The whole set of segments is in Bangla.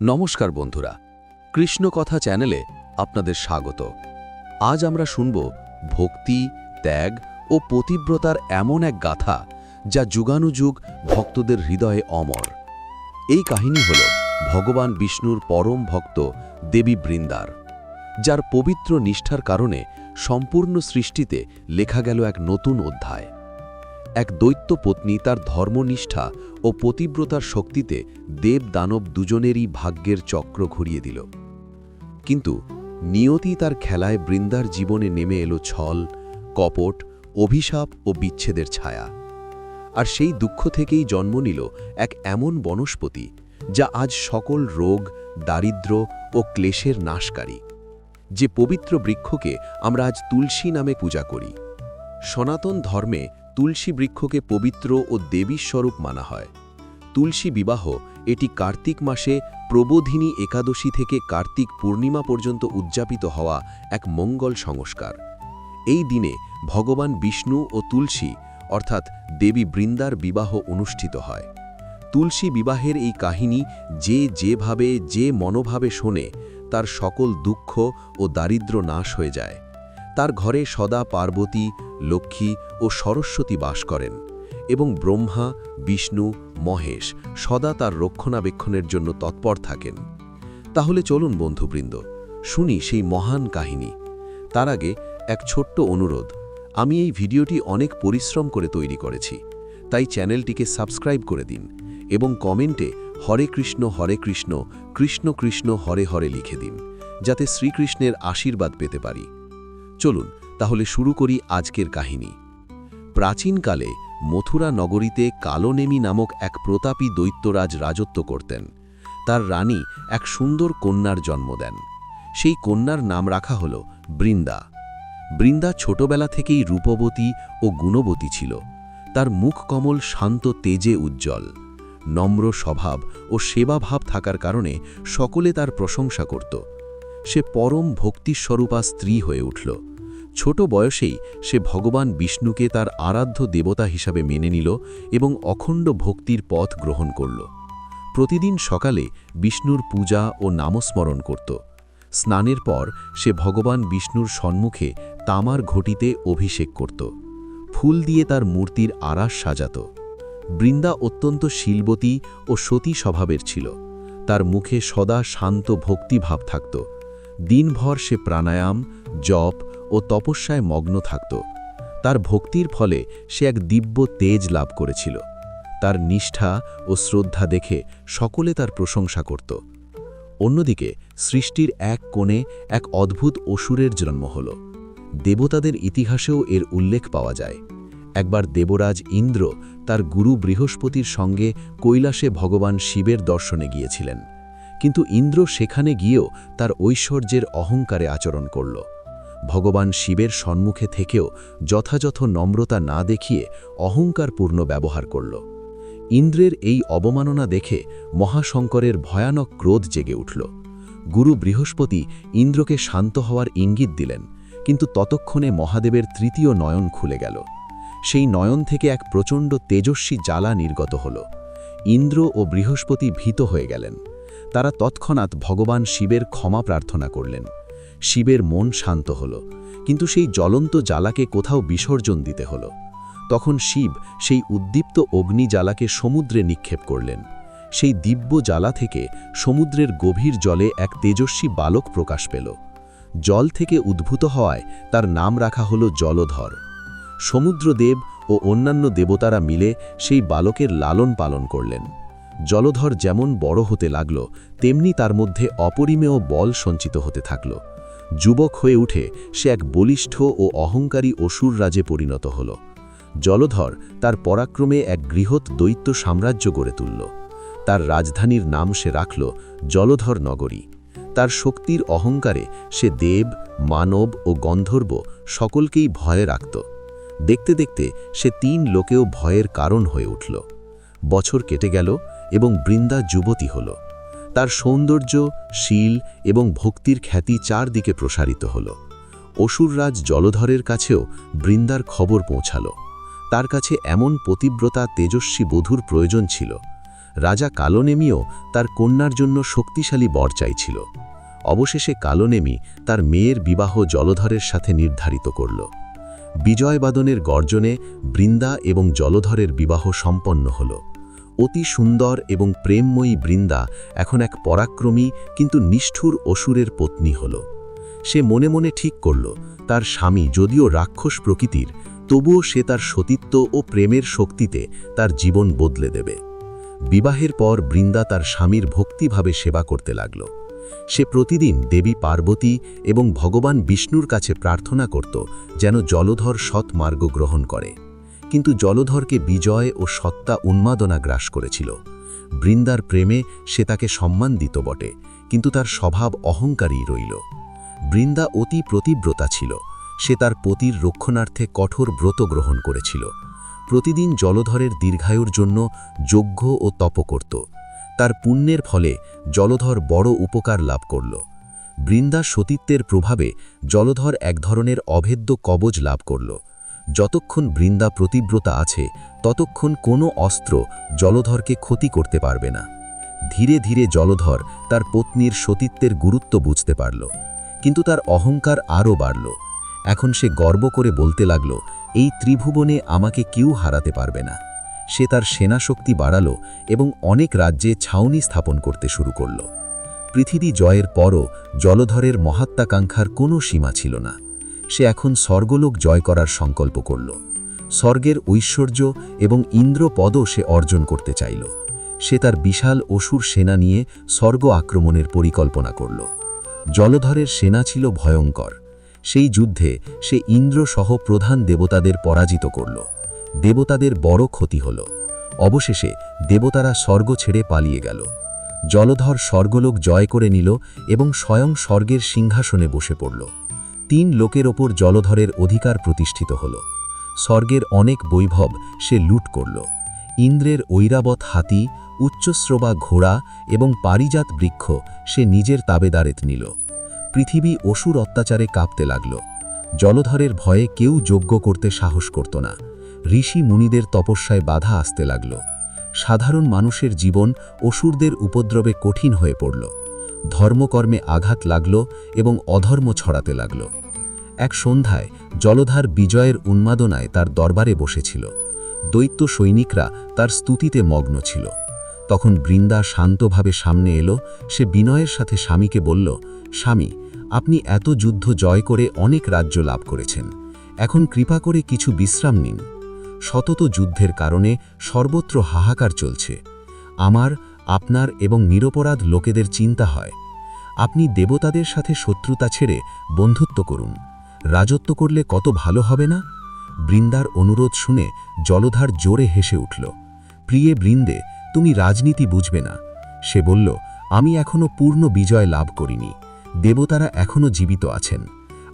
নমস্কার বন্ধুরা, কৃষ্ণ কথা চ্যানেলে আপনাদের স্বাগত। আজ আমরা শুনব ভক্তি, ত্যাগ ও পতিব্রতার এমন এক গাথা যা যুগানুযুগ ভক্তদের হৃদয়ে অমর। এই কাহিনী হল ভগবান বিষ্ণুর পরম ভক্ত দেবী বৃন্দার, যার পবিত্র নিষ্ঠার কারণে সম্পূর্ণ সৃষ্টিতে লেখা গেল এক নতুন অধ্যায়। এক দৈত্য পত্নী তার ধর্মনিষ্ঠা ও পতিব্রতার শক্তিতে দেব দানব দুজনেরই ভাগ্যের চক্র ঘুরিয়ে দিল। কিন্তু নিয়তি তার খেলায় বৃন্দার জীবনে নেমে এলো ছল, কপট, অভিশাপ ও বিচ্ছেদের ছায়া। আর সেই দুঃখ থেকেই জন্ম নিল এক এমন বনস্পতি যা আজ সকল রোগ, দারিদ্র্য ও ক্লেশের নাশকারী। যে পবিত্র বৃক্ষকে আমরা আজ তুলসী নামে পূজা করি। সনাতন ধর্মে তুলসী বৃক্ষকে পবিত্র ও দেবীস্বরূপ মানা হয়। তুলসী বিবাহ এটি কার্তিক মাসে প্রবোধিনী একাদশী থেকে কার্তিক পূর্ণিমা পর্যন্ত উদযাপিত হওয়া এক মঙ্গল সংস্কার। এই দিনে ভগবান বিষ্ণু ও তুলসী অর্থাৎ দেবী বৃন্দার বিবাহ অনুষ্ঠিত হয়। তুলসী বিবাহের এই কাহিনী যেভাবে যে মনোভাবে শোনে তার সকল দুঃখ ও দারিদ্র্য নাশ হয়ে যায়। তার ঘরে সদা পার্বতী, লক্ষ্মী ও সরস্বতী বাস করেন এবং ব্রহ্মা, বিষ্ণু, মহেশ সদা তার রক্ষণাবেক্ষণের জন্য তৎপর থাকেন। তাহলে চলুন বন্ধুবৃন্দ, শুনি সেই মহান কাহিনী। তার আগে এক ছোট্ট অনুরোধ, আমি এই ভিডিওটি অনেক পরিশ্রম করে তৈরি করেছি, তাই চ্যানেলটিকে সাবস্ক্রাইব করে দিন এবং কমেন্টে হরে কৃষ্ণ কৃষ্ণ কৃষ্ণ হরে হরে লিখে দিন, যাতে শ্রীকৃষ্ণের আশীর্বাদ পেতে পারি। চলুন তাহলে শুরু করি আজকের কাহিনী। প্রাচীনকালে মথুরা নগরীতে কালনেমি নামক এক প্রতাপী দৈত্যরাজ রাজত্ব করতেন। তার রানী এক সুন্দর কন্যার জন্ম দেন। সেই কন্যার নাম রাখা হল বৃন্দা। বৃন্দা ছোটবেলা থেকেই রূপবতী ও গুণবতী ছিল। তার মুখ কমল শান্ত তেজে উজ্জ্বল। নম্র স্বভাব ও সেবাভাব থাকার কারণে সকলে তার প্রশংসা করত। সে পরম ভক্তিস্বরূপা স্ত্রী হয়ে উঠল। ছোট বয়সেই সে ভগবান বিষ্ণুকে তার আরাধ্য দেবতা হিসাবে মেনে নিল এবং অখণ্ড ভক্তির পথ গ্রহণ করল। প্রতিদিন সকালে বিষ্ণুর পূজা ও নামস্মরণ করত। স্নানের পর সে ভগবান বিষ্ণুর সম্মুখে তামার ঘটিতে অভিষেক করত। ফুল দিয়ে তার মূর্তির আরাস সাজাত। বৃন্দা অত্যন্ত শীলবতী ও সতী স্বভাবের ছিল। তার মুখে সদা শান্ত ভক্তিভাব থাকত। দিনভর সে প্রাণায়াম, জপ ও তপস্যায় মগ্ন থাকত। তার ভক্তির ফলে সে এক দিব্য তেজ লাভ করেছিল। তার নিষ্ঠা ও শ্রদ্ধা দেখে সকলে তার প্রশংসা করত। অন্যদিকে সৃষ্টির এক কোণে এক অদ্ভুত অসুরের জন্ম হল। দেবতাদের ইতিহাসেও এর উল্লেখ পাওয়া যায়। একবার দেবরাজ ইন্দ্র তার গুরু বৃহস্পতির সঙ্গে কৈলাসে ভগবান শিবের দর্শনে গিয়েছিলেন। কিন্তু ইন্দ্র সেখানে গিয়েও তার ঐশ্বর্যের অহংকারে আচরণ করল। ভগবান শিবের সম্মুখে থেকেও যথাযথ নম্রতা না দেখিয়ে অহংকারপূর্ণ ব্যবহার করল। ইন্দ্রের এই অবমাননা দেখে মহাশঙ্করের ভয়ানক ক্রোধ জেগে উঠল। গুরু বৃহস্পতি ইন্দ্রকে শান্ত হওয়ার ইঙ্গিত দিলেন, কিন্তু ততক্ষণে মহাদেবের তৃতীয় নয়ন খুলে গেল। সেই নয়ন থেকে এক প্রচণ্ড তেজস্বী জ্বালা নির্গত হল। ইন্দ্র ও বৃহস্পতি ভীত হয়ে গেলেন। তারা তৎক্ষণাৎ ভগবান শিবের ক্ষমা প্রার্থনা করলেন। শিবের মন শান্ত হল, কিন্তু সেই জ্বলন্ত জ্বালাকে কোথাও বিসর্জন দিতে হল। তখন শিব সেই উদ্দীপ্ত অগ্নি জ্বালাকে সমুদ্রে নিক্ষেপ করলেন। সেই দিব্য জ্বালা থেকে সমুদ্রের গভীর জলে এক তেজস্বী বালক প্রকাশ পেল। জল থেকে উদ্ভূত হওয়ায় তার নাম রাখা হল জলধর। সমুদ্রদেব ও অন্যান্য দেবতারা মিলে সেই বালকের লালন পালন করলেন। জলধর যেমন বড় হতে লাগল, তেমনি তার মধ্যে অপরিমেয় বল সঞ্চিত হতে থাকল। যুবক হয়ে উঠে সে এক বলিষ্ঠ ও অহংকারী অসুর রাজে পরিণত হল। জলধর তার পরাক্রমে এক বৃহৎ দৈত্য সাম্রাজ্য গড়ে তুলল। তার রাজধানীর নাম সে রাখল জলধর নগরী। তার শক্তির অহংকারে সে দেব, মানব ও গন্ধর্ব সকলকেই ভয়ে রাখত। দেখতে দেখতে সে 3 লোকেও ভয়ের কারণ হয়ে উঠল। বছর কেটে গেল এবং বৃন্দা যুবতী হল। তার সৌন্দর্য, শীল এবং ভক্তির খ্যাতি চারদিকে প্রসারিত হল। অসুররাজ জলধরের কাছেও বৃন্দার খবর পৌঁছাল। তার কাছে এমন পতিব্রতা তেজস্বী বধূর প্রয়োজন ছিল। রাজা কালনেমিও তার কন্যার জন্য শক্তিশালী বর চাইছিল। অবশেষে কালনেমি তার মেয়ের বিবাহ জলধরের সাথে নির্ধারিত করল। বিজয়বাদনের গর্জনে বৃন্দা এবং জলধরের বিবাহ সম্পন্ন হল। অতি সুন্দর এবং প্রেমময়ী বৃন্দা এখন এক পরাক্রমী কিন্তু নিষ্ঠুর অসুরের পত্নী হল। সে মনে মনে ঠিক করল, তার স্বামী যদিও রাক্ষস প্রকৃতির, তবুও সে তার সতীত্ব ও প্রেমের শক্তিতে তার জীবন বদলে দেবে। বিবাহের পর বৃন্দা তার স্বামীর ভক্তিভাবে সেবা করতে লাগল। সে প্রতিদিন দেবী পার্বতী এবং ভগবান বিষ্ণুর কাছে প্রার্থনা করত যেন জলধর সৎ মার্গ গ্রহণ করে। কিন্তু জলধরকে বিজয় ও সত্তা উন্মাদনা গ্রাস করেছিল। বৃন্দার প্রেমে সে তাকে সম্মান দিত বটে, কিন্তু তার স্বভাব অহংকারী রইল। বৃন্দা অতি প্রতিব্রতা ছিল। সে তার পতির রক্ষণার্থে কঠোর ব্রত গ্রহণ করেছিল। প্রতিদিন জলধরের দীর্ঘায়ুর জন্য যজ্ঞ ও তপ করত। তার পুণ্যের ফলে জলধর বড় উপকার লাভ করল। বৃন্দা সতীত্বের প্রভাবে জলধর এক ধরনের অভেদ্য কবচ লাভ করল। যতক্ষণ বৃন্দা প্রতিব্রতা আছে ততক্ষণ কোনো অস্ত্র জলধরকে ক্ষতি করতে পারবে না। ধীরে ধীরে জলধর তার পত্নীর সতীত্বের গুরুত্ব বুঝতে পারল, কিন্তু তার অহংকার আরও বাড়ল। এখন সে গর্ব করে বলতে লাগল, এই ত্রিভুবনে আমাকে কেউ হারাতে পারবে না। সে তার সেনাশক্তি বাড়ালো এবং অনেক রাজ্যে ছাউনি স্থাপন করতে শুরু করল। পৃথিবী জয়ের পরও জলধরের মহাত্মাকাঙ্ক্ষার কোনো সীমা ছিল না। সে এখন স্বর্গলোক জয় করার সংকল্প করল। স্বর্গের ঐশ্বর্য এবং ইন্দ্রপদও সে অর্জন করতে চাইল। সে তার বিশাল অসুর সেনা নিয়ে স্বর্গ আক্রমণের পরিকল্পনা করল। জলধরের সেনা ছিল ভয়ঙ্কর। সেই যুদ্ধে সে ইন্দ্র সহ প্রধান দেবতাদের পরাজিত করল। দেবতাদের বড় ক্ষতি হল। অবশেষে দেবতারা স্বর্গ ছেড়ে পালিয়ে গেল। জলধর স্বর্গলোক জয় করে নিল এবং স্বয়ং স্বর্গের সিংহাসনে বসে পড়ল। 3 লোকের ওপর জলধরের অধিকার প্রতিষ্ঠিত হল। স্বর্গের অনেক বৈভব সে লুট করল। ইন্দ্রের ঐরাবত হাতি, উচ্চশ্রবা ঘোড়া এবং পারিজাত বৃক্ষ সে নিজের তাবেদারেত নিল। পৃথিবী অসুর অত্যাচারে কাঁপতে লাগল। জলধরের ভয়ে কেউ যজ্ঞ করতে সাহস করত না। ঋষি মুনিদের তপস্যায় বাধা আসতে লাগল। সাধারণ মানুষের জীবন অসুরদের উপদ্রবে কঠিন হয়ে পড়ল। ধর্মকর্মে আঘাত লাগল এবং অধর্ম ছড়াতে লাগল। এক সন্ধ্যায় জলধার বিজয়ের উন্মাদনায় তার দরবারে বসেছিল। দৈত্য সৈনিকরা তার স্তুতিতে মগ্ন ছিল। তখন বৃন্দা শান্তভাবে সামনে এলো। সে বিনয়ের সাথে স্বামীকে বলল, স্বামী, আপনি এত যুদ্ধ জয় করে অনেক রাজ্য লাভ করেছেন। এখন কৃপা করে কিছু বিশ্রাম নিন। শতত যুদ্ধের কারণে সর্বত্র হাহাকার চলছে। আমার, আপনার এবং নিরপরাধ লোকেদের চিন্তা হয়। আপনি দেবতাদের সাথে শত্রুতা ছেড়ে বন্ধুত্ব করুন। রাজত্ব করলে কত ভালো হবে না? বৃন্দার অনুরোধ শুনে জলধার জোরে হেসে উঠল। প্রিয়ে বৃন্দে, তুমি রাজনীতি বুঝবে না। সে বলল, আমি এখনো পূর্ণ বিজয় লাভ করিনি। দেবতারা এখনো জীবিত আছেন।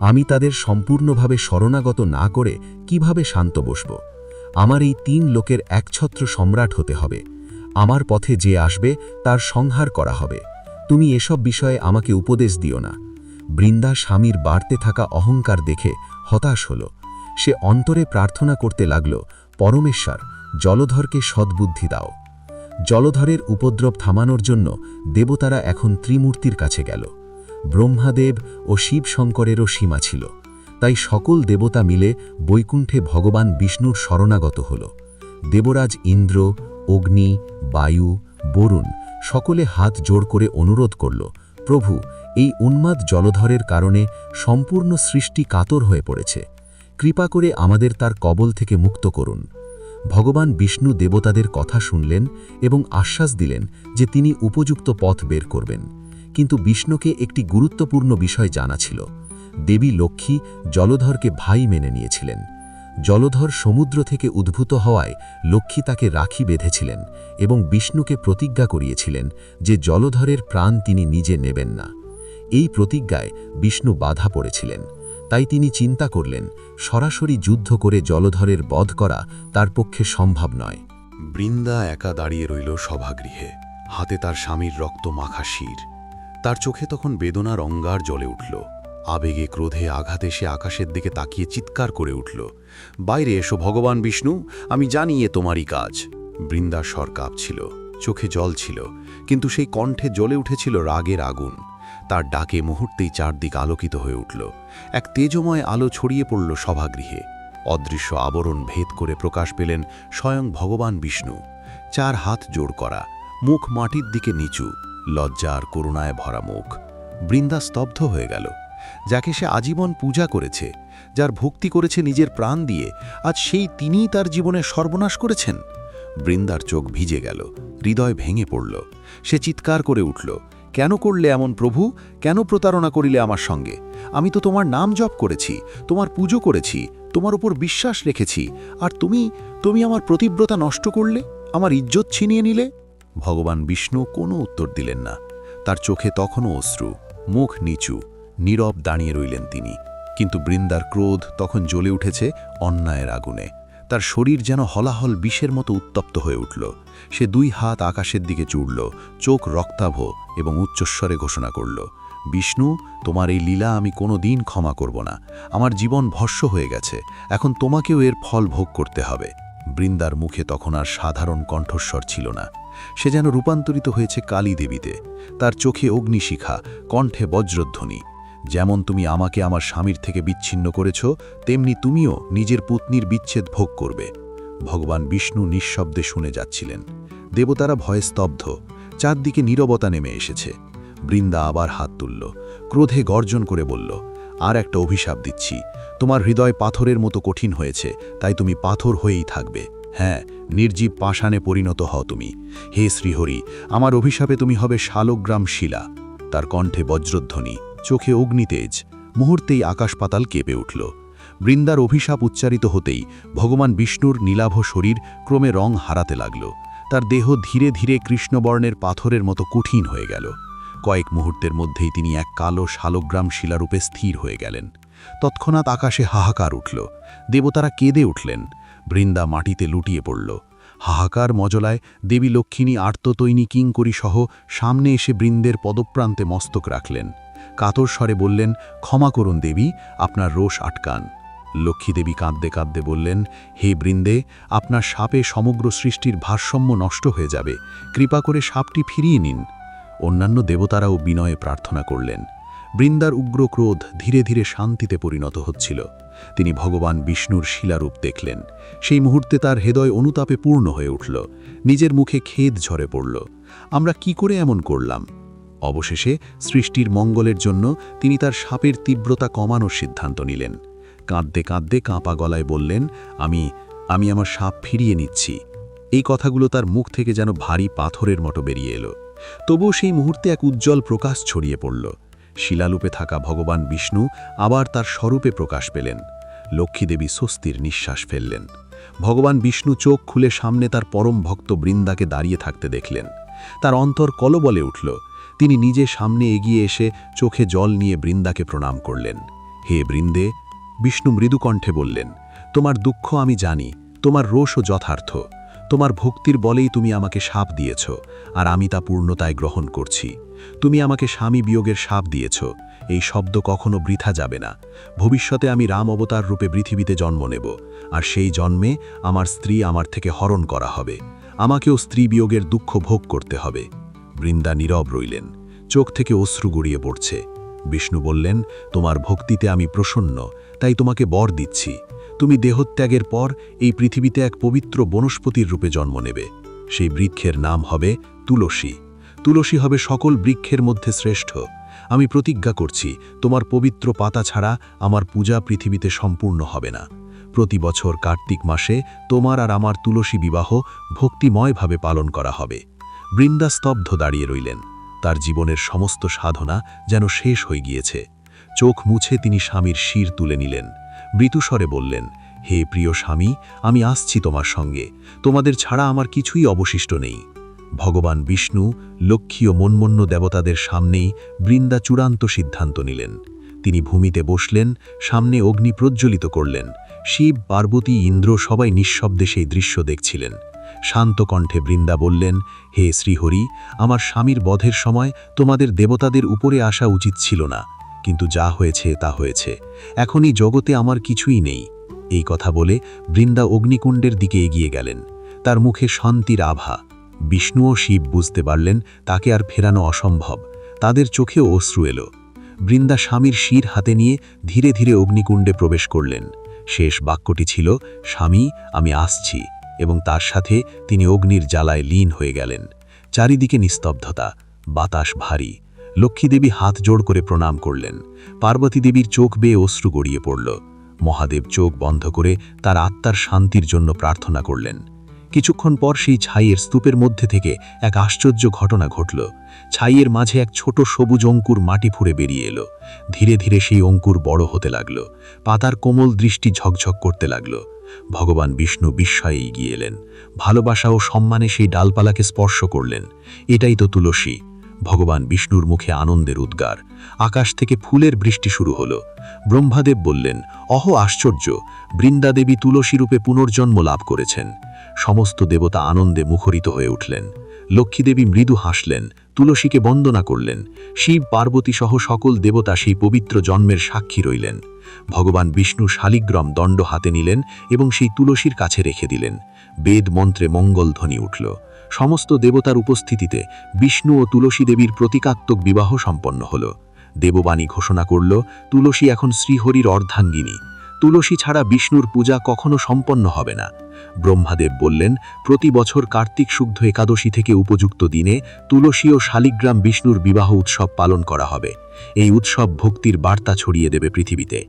আমি তাদের সম্পূর্ণভাবে শরণাগত না করে কিভাবে শান্ত বসব? আমার এই 3 লোকের একছত্র সম্রাট হতে হবে। আমার পথে যে আসবে তার সংহার করা হবে। তুমি এসব বিষয়ে আমাকে উপদেশ দিও না। বৃন্দা স্বামীর বাড়তে থাকা অহংকার দেখে হতাশ হল। সে অন্তরে প্রার্থনা করতে লাগল, পরমেশ্বর, জলধরকে সদ্বুদ্ধি দাও। জলধরের উপদ্রব থামানোর জন্য দেবতারা এখন ত্রিমূর্তির কাছে গেল। ব্রহ্মাদেব ও শিব শঙ্করেরও সীমা ছিল। তাই সকল দেবতা মিলে বৈকুণ্ঠে ভগবান বিষ্ণুর শরণাগত হল। দেবরাজ ইন্দ্র, অগ্নি, বায়ু, বরুণ সকলে হাত জোড় করে অনুরোধ করল, প্রভু, এই উন্মাদ জলধরের কারণে সম্পূর্ণ সৃষ্টি কাতর হয়ে পড়েছে। কৃপা করে আমাদের তার কবল থেকে মুক্ত করুন। ভগবান বিষ্ণু দেবতাদের কথা শুনলেন এবং আশ্বাস দিলেন যে তিনি উপযুক্ত পথ বের করবেন। কিন্তু বিষ্ণুকে একটি গুরুত্বপূর্ণ বিষয় জানা ছিল। দেবী লক্ষ্মী জলধরকে ভাই মেনে নিয়েছিলেন। জলধর সমুদ্র থেকে উদ্ভূত হওয়ায় লক্ষ্মী তাকে রাখি বেঁধেছিলেন এবং বিষ্ণুকে প্রতিজ্ঞা করিয়েছিলেন যে জলধরের প্রাণ তিনি নিজে নেবেন না। এই প্রতিজ্ঞায় বিষ্ণু বাধা পড়েছিলেন। তাই তিনি চিন্তা করলেন, সরাসরি যুদ্ধ করে জলধরের বধ করা তার পক্ষে সম্ভব নয়। বৃন্দা একা দাঁড়িয়ে রইল সভাগৃহে, হাতে তার স্বামীর রক্ত মাখা শির। তার চোখে তখন বেদনার অঙ্গার জ্বলে উঠল। আবেগে ক্রোধে আঘাতে সে আকাশের দিকে তাকিয়ে চিৎকার করে উঠল, বাইরে এসো ভগবান বিষ্ণু, আমি জানি এ তোমারই কাজ। বৃন্দার স্বর কাঁপছিল, চোখে জল ছিল, কিন্তু সেই কণ্ঠে জ্বলে উঠেছিল রাগের আগুন। তার ডাকে মুহূর্তেই চারদিক আলোকিত হয়ে উঠল। এক তেজময় আলো ছড়িয়ে পড়ল সভাগৃহে। অদৃশ্য আবরণ ভেদ করে প্রকাশ পেলেন স্বয়ং ভগবান বিষ্ণু। 4 হাত জোড় করা, মুখ মাটির দিকে নিচু, লজ্জা আর করুণায় ভরা মুখ। বৃন্দা স্তব্ধ হয়ে গেল। যাকে সে আজীবন পূজা করেছে, যার ভক্তি করেছে নিজের প্রাণ দিয়ে, আজ সেই তিনিই তার জীবনে সর্বনাশ করেছেন। বৃন্দার চোখ ভিজে গেল, হৃদয় ভেঙে পড়ল। সে চিৎকার করে উঠল, কেন করলে এমন প্রভু? কেন প্রতারণা করিলে আমার সঙ্গে? আমি তো তোমার নাম জপ করেছি, তোমার পুজো করেছি, তোমার উপর বিশ্বাস রেখেছি, আর তুমি আমার প্রতিব্রতা নষ্ট করলে, আমার ইজ্জত ছিনিয়ে নিলে। ভগবান বিষ্ণু কোনো উত্তর দিলেন না। তার চোখে তখনও অশ্রু, মুখ নিচু, নীরব দাঁড়িয়ে রইলেন তিনি। কিন্তু বৃন্দার ক্রোধ তখন জ্বলে উঠেছে অন্যায়ের আগুনে। তার শরীর যেন হলাহল বিষের মতো উত্তপ্ত হয়ে উঠল। সে 2 হাত আকাশের দিকে চুড়ল, চোখ রক্তাভ এবং উচ্চস্বরে ঘোষণা করল, বিষ্ণু, তোমার এই লীলা আমি কোনো দিন ক্ষমা করব না। আমার জীবন ভস্ম হয়ে গেছে, এখন তোমাকেও এর ফল ভোগ করতে হবে। বৃন্দার মুখে তখন আর সাধারণ কণ্ঠস্বর ছিল না। সে যেন রূপান্তরিত হয়েছে কালী দেবীতে। তার চোখে অগ্নিশিখা, কণ্ঠে বজ্রধ্বনি। যেমন তুমি আমাকে আমার স্বামীর থেকে বিচ্ছিন্ন করেছ, তেমনি তুমিও নিজের পত্নীর বিচ্ছেদ ভোগ করবে। ভগবান বিষ্ণু নিঃশব্দে শুনে যাচ্ছিলেন। দেবতারা ভয়ে স্তব্ধ, চারদিকে নীরবতা নেমে এসেছে। বৃন্দা আবার হাত তুলল, ক্রোধে গর্জন করে বলল, আর একটা অভিশাপ দিচ্ছি। তোমার হৃদয় পাথরের মতো কঠিন হয়েছে, তাই তুমি পাথর হয়েই থাকবে। হ্যাঁ, নির্জীব পাষাণে পরিণত হও তুমি। হে শ্রীহরি, আমার অভিশাপে তুমি হবে শালগ্রাম শিলা। তার কণ্ঠে বজ্রধ্বনি, চোখে অগ্নিতেজ। মুহূর্তেই আকাশ পাতাল কেঁপে উঠল। বৃন্দার অভিশাপ উচ্চারিত হতেই ভগবান বিষ্ণুর নীলাভ শরীর ক্রমে রং হারাতে লাগল। তার দেহ ধীরে ধীরে কৃষ্ণবর্ণের পাথরের মতো কঠিন হয়ে গেল। কয়েক মুহূর্তের মধ্যেই তিনি এক কালো শালগ্রাম শিলারূপে স্থির হয়ে গেলেন। তৎক্ষণাৎ আকাশে হাহাকার উঠল। দেবতারা কেঁদে উঠলেন। বৃন্দা মাটিতে লুটিয়ে পড়ল। হাহাকার মজলায় দেবী লক্ষ্মী আর্ততৈনী কিঙ্করী সহ সামনে এসে বৃন্দের পদপ্রান্তে মস্তক রাখলেন। কাতর স্বরে বললেন, ক্ষমা করুন দেবী, আপনার রোষ আটকান। লক্ষ্মীদেবী কাঁদতে কাঁদতে বললেন, হে বৃন্দে, আপনার সাপে সমগ্র সৃষ্টির ভারসাম্য নষ্ট হয়ে যাবে, কৃপা করে সাপটি ফিরিয়ে নিন। অন্যান্য দেবতারাও বিনয়ে প্রার্থনা করলেন। বৃন্দার উগ্র ক্রোধ ধীরে ধীরে শান্তিতে পরিণত হচ্ছিল। তিনি ভগবান বিষ্ণুর শিলারূপ দেখলেন। সেই মুহূর্তে তার হৃদয় অনুতাপে পূর্ণ হয়ে উঠল। নিজের মুখে খেদ ঝরে পড়ল। আমরা কি করে এমন করলাম? অবশেষে সৃষ্টির মঙ্গলের জন্য তিনি তার সাপের তীব্রতা কমানোর সিদ্ধান্ত নিলেন। কাঁদতে কাঁদতে কাঁপা গলায় বললেন, আমি আমার সাপ ফিরিয়ে নিচ্ছি। এই কথাগুলো তার মুখ থেকে যেন ভারী পাথরের মতো বেরিয়ে এলো। তবুও সেই মুহূর্তে এক উজ্জ্বল প্রকাশ ছড়িয়ে পড়ল। শিলারূপে থাকা ভগবান বিষ্ণু আবার তার স্বরূপে প্রকাশ পেলেন। লক্ষ্মীদেবী স্বস্তির নিঃশ্বাস ফেললেন। ভগবান বিষ্ণু চোখ খুলে সামনে তার পরম ভক্ত বৃন্দাকে দাঁড়িয়ে থাকতে দেখলেন। তার অন্তর কলবলে উঠল। তিনি নিজে সামনে এগিয়ে এসে চোখে জল নিয়ে বৃন্দাকে প্রণাম করলেন। হে বৃন্দে, বিষ্ণু মৃদু কণ্ঠে বললেন, তোমার দুঃখ আমি জানি, তোমার রোষও যথার্থ। তোমার ভক্তির বলেই তুমি আমাকে শাপ দিয়েছ, আর আমি তা পূর্ণতায় গ্রহণ করছি। তুমি আমাকে স্বামী বিয়োগের শাপ দিয়েছ, এই শব্দ কখনো বৃথা যাবে না। ভবিষ্যতে আমি রাম অবতার রূপে পৃথিবীতে জন্ম নেব, আর সেই জন্মে আমার স্ত্রী আমার থেকে হরণ করা হবে। আমাকেও স্ত্রী বিয়োগের দুঃখ ভোগ করতে হবে। বৃন্দা নীরব রইলেন, চোখ থেকে অশ্রু গড়িয়ে পড়ছে। বিষ্ণু বললেন, তোমার ভক্তিতে আমি প্রসন্ন, তাই তোমাকে বর দিচ্ছি। তুমি দেহত্যাগের পর এই পৃথিবীতে এক পবিত্র বনস্পতির রূপে জন্ম নেবে। সেই বৃক্ষের নাম হবে তুলসী। তুলসী হবে সকল বৃক্ষের মধ্যে শ্রেষ্ঠ। আমি প্রতিজ্ঞা করছি, তোমার পবিত্র পাতা ছাড়া আমার পূজা পৃথিবীতে সম্পূর্ণ হবে না। প্রতি বছর কার্তিক মাসে তোমার আর আমার তুলসী বিবাহ ভক্তিময়ভাবে পালন করা হবে। বৃন্দা স্তব্ধ দাঁড়িয়ে রইলেন। তার জীবনের সমস্ত সাধনা যেন শেষ হয়ে গিয়েছে। চোখ মুছে তিনি স্বামীর শির তুলে নিলেন। মৃদুস্বরে বললেন, হে প্রিয় স্বামী, আমি আসছি তোমার সঙ্গে। তোমাদের ছাড়া আমার কিছুই অবশিষ্ট নেই। ভগবান বিষ্ণু, লক্ষ্মী ও মন্মন্য দেবতাদের সামনেই বৃন্দা চূড়ান্ত সিদ্ধান্ত নিলেন। তিনি ভূমিতে বসলেন, সামনে অগ্নি প্রজ্বলিত করলেন। শিব, পার্বতী, ইন্দ্র সবাই নিঃশব্দে সেই দৃশ্য দেখছিলেন। শান্ত কণ্ঠে বৃন্দা বললেন, হে শ্রীহরি, আমার স্বামীর বধের সময় তোমাদের দেবতাদের উপরে আসা উচিত ছিল না, কিন্তু যা হয়েছে তা হয়েছে। এখনই জগতে আমার কিছুই নেই। এই কথা বলে বৃন্দা অগ্নিকুণ্ডের দিকে এগিয়ে গেলেন। তার মুখে শান্তির আভা। বিষ্ণু ও শিব বুঝতে পারলেন তাকে আর ফেরানো অসম্ভব। তাদের চোখেও অশ্রু এলো। বৃন্দা স্বামীর শির হাতে নিয়ে ধীরে ধীরে অগ্নিকুণ্ডে প্রবেশ করলেন। শেষ বাক্যটি ছিল, স্বামী, আমি আসছি, এবং তার সাথে তিনি অগ্নির জ্বালায় লীন হয়ে গেলেন। চারিদিকে নিস্তব্ধতা, বাতাস ভারী। লক্ষ্মীদেবী হাত জোড় করে প্রণাম করলেন। পার্বতী দেবীর চোখ বেয়ে অশ্রু গড়িয়ে পড়ল। মহাদেব চোখ বন্ধ করে তার আত্মার শান্তির জন্য প্রার্থনা করলেন। কিছুক্ষণ পর সেই ছাইয়ের স্তূপের মধ্যে থেকে এক আশ্চর্য ঘটনা ঘটল। ছাইয়ের মাঝে এক ছোট সবুজ অঙ্কুর মাটি ফুঁড়ে বেরিয়ে এলো। ধীরে ধীরে সেই অঙ্কুর বড় হতে লাগল। পাতার কোমল দৃষ্টি ঝকঝক করতে লাগল। ভগবান বিষ্ণু বিস্ময়ে এগিয়ে এলেন। ভালোবাসা ও সম্মানে সেই ডালপালাকে স্পর্শ করলেন। এটাই তো তুলসী। ভগবান বিষ্ণুর মুখে আনন্দের উদ্গার। আকাশ থেকে ফুলের বৃষ্টি শুরু হলো। ব্রহ্মাদেব বললেন, অহ আশ্চর্য, বৃন্দাদেবী তুলসী রূপে পুনর্জন্ম লাভ করেছেন। সমস্ত দেবতা আনন্দে মুখরিত হয়ে উঠলেন। লক্ষ্মীদেবী মৃদু হাসলেন, তুলসীকে বন্দনা করলেন। শিব, পার্বতী সহ সকল দেবতা সেই পবিত্র জন্মের সাক্ষী রইলেন। ভগবান বিষ্ণু শালিগ্রাম দণ্ড হাতে নিলেন এবং সেই তুলসীর কাছে রেখে দিলেন। বেদ মন্ত্রে মঙ্গলধ্বনি উঠল। সমস্ত দেবতার উপস্থিতিতে বিষ্ণু ও তুলসী দেবীর প্রতীকাত্মক বিবাহ সম্পন্ন হল। দেববাণী ঘোষণা করল, তুলসী এখন শ্রীহরির অর্ধাঙ্গিনী। তুলসী ছাড়া বিষ্ণুর পূজা কখনো সম্পন্ন হবে না। ব্রহ্মাদেব বললেন, প্রতি বছর কার্তিক শুদ্ধ একাদশী থেকে উপযুক্ত দিনে তুলসী ও শালিগ্রাম বিষ্ণুর বিবাহ উৎসব পালন করা হবে। এই উৎসব ভক্তির বার্তা ছড়িয়ে দেবে পৃথিবীতে।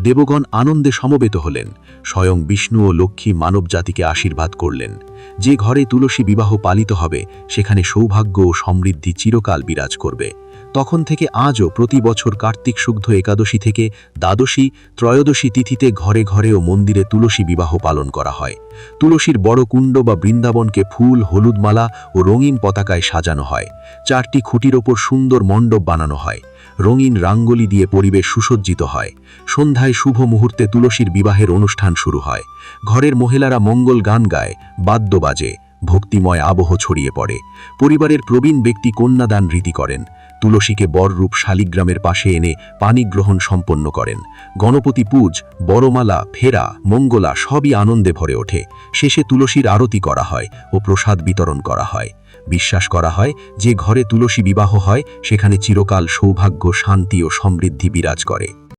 দেবগণ আনন্দে সমবেত হলেন। স্বয়ং বিষ্ণু ও লক্ষ্মী মানবজাতিকে আশীর্বাদ করলেন। যে ঘরে তুলসী বিবাহ পালিত হবে সেখানে সৌভাগ্য ও সমৃদ্ধি চিরকাল বিরাজ করবে। তখন থেকে আজও প্রতি বছর কার্তিক শুদ্ধ একাদশী থেকে দ্বাদশী, ত্রয়োদশী তিথিতে ঘরে ঘরে ও মন্দিরে তুলসী বিবাহ পালন করা হয়। তুলসীর বড় কুণ্ড বা বৃন্দাবনকে ফুল, হলুদ মালা ও রঙিন পতাকায় সাজানো হয়। 4টি খুঁটির ওপর সুন্দর মণ্ডপ বানানো হয়। রঙিন রাঙ্গোলি দিয়ে পরিবেশ সুসজ্জিত হয়। সন্ধ্যায় শুভ মুহূর্তে তুলসীর বিবাহের অনুষ্ঠান শুরু হয়। ঘরের মহিলারা মঙ্গল গান গায়, বাদ্য বাজে, ভক্তিময় আবহ ছড়িয়ে পড়ে। পরিবারের প্রবীণ ব্যক্তি কন্যাদান রীতি করেন। তুলসীকে বররূপ শালিগ্রামের পাশে এনে পানি গ্রহণ সম্পন্ন করেন। গণপতি পূজ, বড়মালা, ফেরা, মঙ্গলা সবই আনন্দে ভরে ওঠে। শেষে তুলসীর আরতি করা হয় ও প্রসাদ বিতরণ করা হয়। বিশ্বাস করা হয় যে ঘরে তুলসী বিবাহ হয় সেখানে চিরকাল সৌভাগ্য, শান্তি ও সমৃদ্ধি বিরাজ করে।